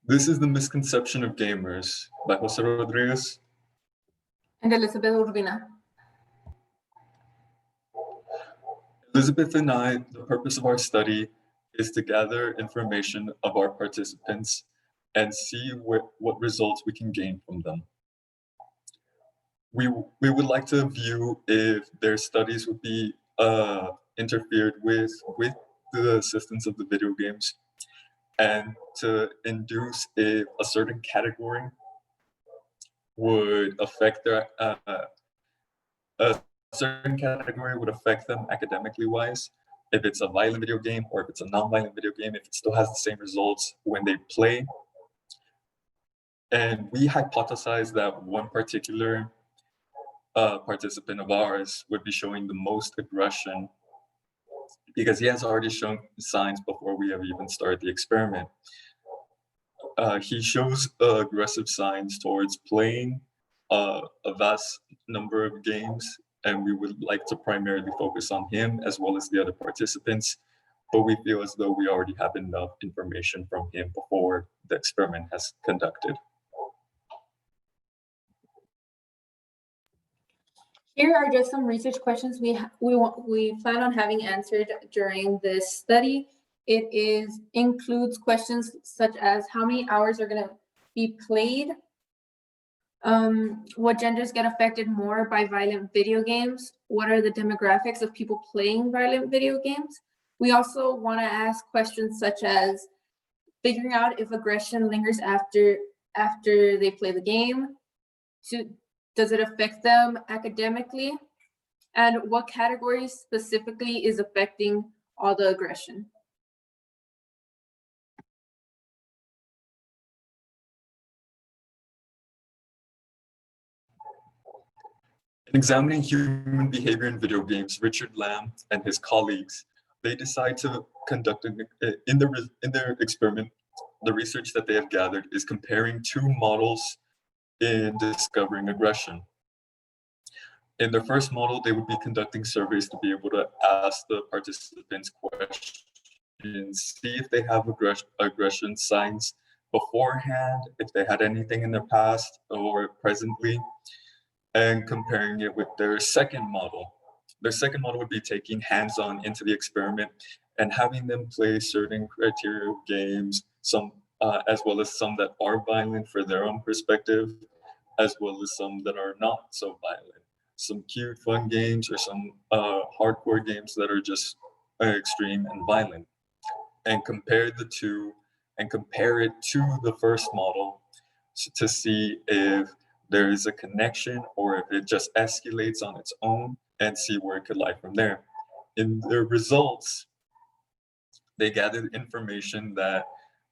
This is The Misconception of Gamers by Jose Rodriguez. And Elizabeth Urbina. Elizabeth and I, the purpose of our study is to gather information of our participants and see what results we can gain from them. We would like to view if their studies would be interfered with the assistance of the video games, and to induce if a certain category would affect their a certain category would affect them academically wise, if it's a violent video game or if it's a non-violent video game, if it still has the same results when they play. And we hypothesized that one particular participant of ours would be showing the most aggression because he has already shown signs before we have even started the experiment. He shows aggressive signs towards playing a vast number of games, and we would like to primarily focus on him as well as the other participants, but we feel as though we already have enough information from him before the experiment has conducted. Here are just some research questions we plan on having answered during this study. It includes questions such as how many hours are going to be played, what genders get affected more by violent video games, what are the demographics of people playing violent video games. We also want to ask questions such as figuring out if aggression lingers after they play the game. Does it affect them academically? And what category specifically is affecting all the aggression? In examining human behavior in video games, Richard Lamb and his colleagues, they decide to conduct in their experiment, the research that they have gathered is comparing two models in discovering aggression. In their first model, they would be conducting surveys to be able to ask the participants questions, see if they have aggression signs beforehand, if they had anything in their past or presently, and comparing it with their second model. Their second model would be taking hands-on into the experiment and having them play certain criteria games, some as well as some that are violent for their own perspective, as well as some that are not so violent. Some cute, fun games or some hardcore games that are just extreme and violent. And compare the two and compare it to the first model to see if there is a connection or if it just escalates on its own, and see where it could lie from there. In their results, they gathered information that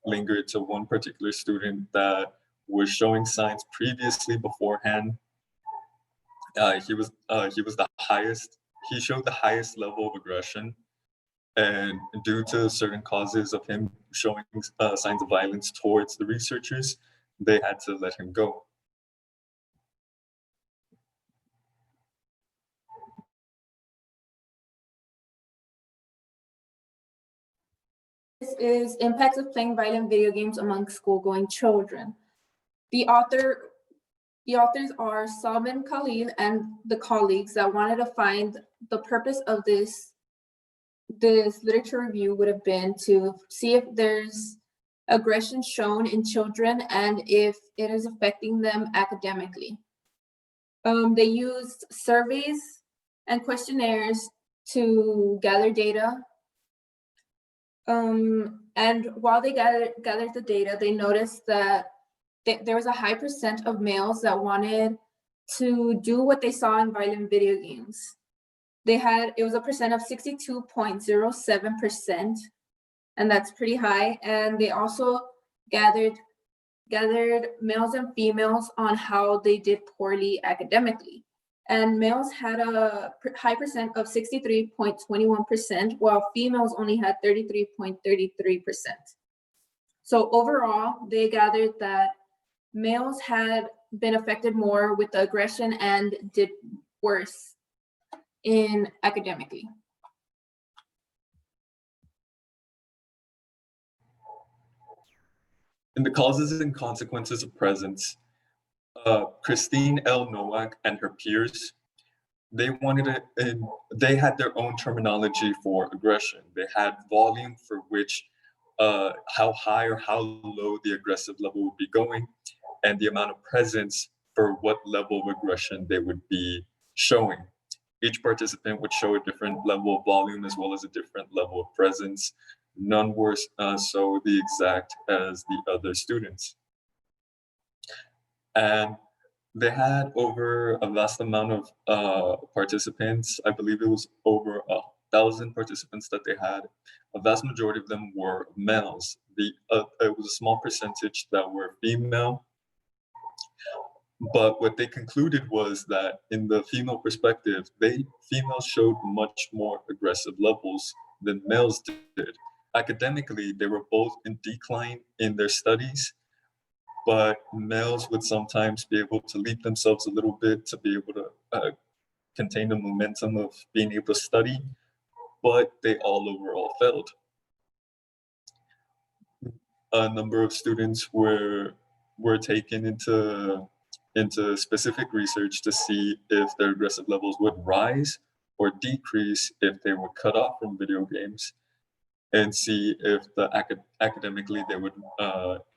lingered to one particular student that was showing signs previously beforehand. He was the highest. He showed the highest level of aggression, and due to certain causes of him showing signs of violence towards the researchers, they had to let him go. This is impacts of playing violent video games among school-going children. The authors are Salman Khalil and the colleagues that wanted to find the purpose of this literature review would have been to see if there's aggression shown in children and if it is affecting them academically. They used surveys and questionnaires to gather data. And while they gathered the data, they noticed that there was a high percent of males that wanted to do what they saw in violent video games. It was a percent of 62.07%, and that's pretty high. And they also gathered males and females on how they did poorly academically. And males had a high percent of 63.21%, while females only had 33.33%. So overall, they gathered that males had been affected more with the aggression and did worse in academically. In the causes and consequences of presence, Christine L. Nowak and her peers, they had their own terminology for aggression. They had volume for which how high or how low the aggressive level would be going, and the amount of presence for what level of aggression they would be showing. Each participant would show a different level of volume as well as a different level of presence. None were so the exact as the other students. And they had over a vast amount of participants. I believe it was over 1,000 participants that they had. A vast majority of them were males. It was a small percentage that were female. But what they concluded was that in the female perspective, females showed much more aggressive levels than males did. Academically, they were both in decline in their studies, but males would sometimes be able to leap themselves a little bit to be able to contain the momentum of being able to study, but they all overall failed. A number of students were taken into specific research to see if their aggressive levels would rise or decrease if they were cut off from video games, and see if academically they would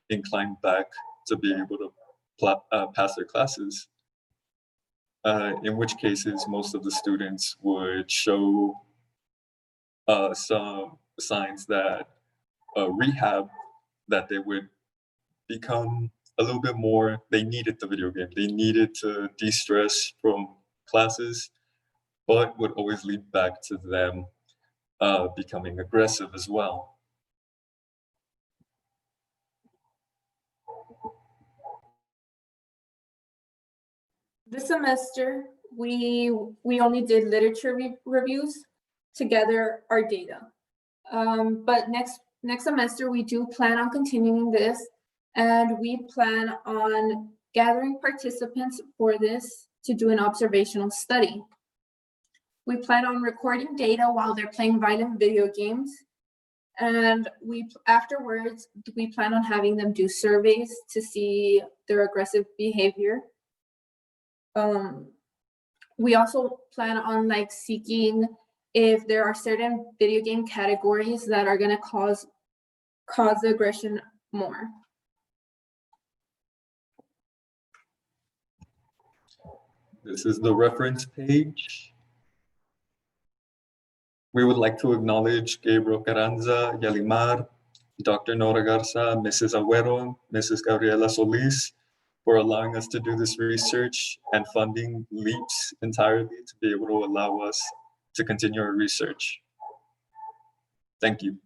incline back to be able to pass their classes. In which cases, most of the students would show some signs that rehab, that they would become a little bit more, they needed the video game. They needed to de-stress from classes, but would always lead back to them becoming aggressive as well. This semester, we only did literature reviews to gather our data. But next semester, we do plan on continuing this, and we plan on gathering participants for this to do an observational study. We plan on recording data while they're playing violent video games, and afterwards, we plan on having them do surveys to see their aggressive behavior. We also plan on seeking if there are certain video game categories that are going to cause the aggression more. This is the reference page. We would like to acknowledge Gabriel Carranza, Yalimar, Dr. Nora Garza, Mrs. Agüero, Mrs. Gabriela Solis, for allowing us to do this research and funding LEAPS entirely to be able to allow us to continue our research. Thank you.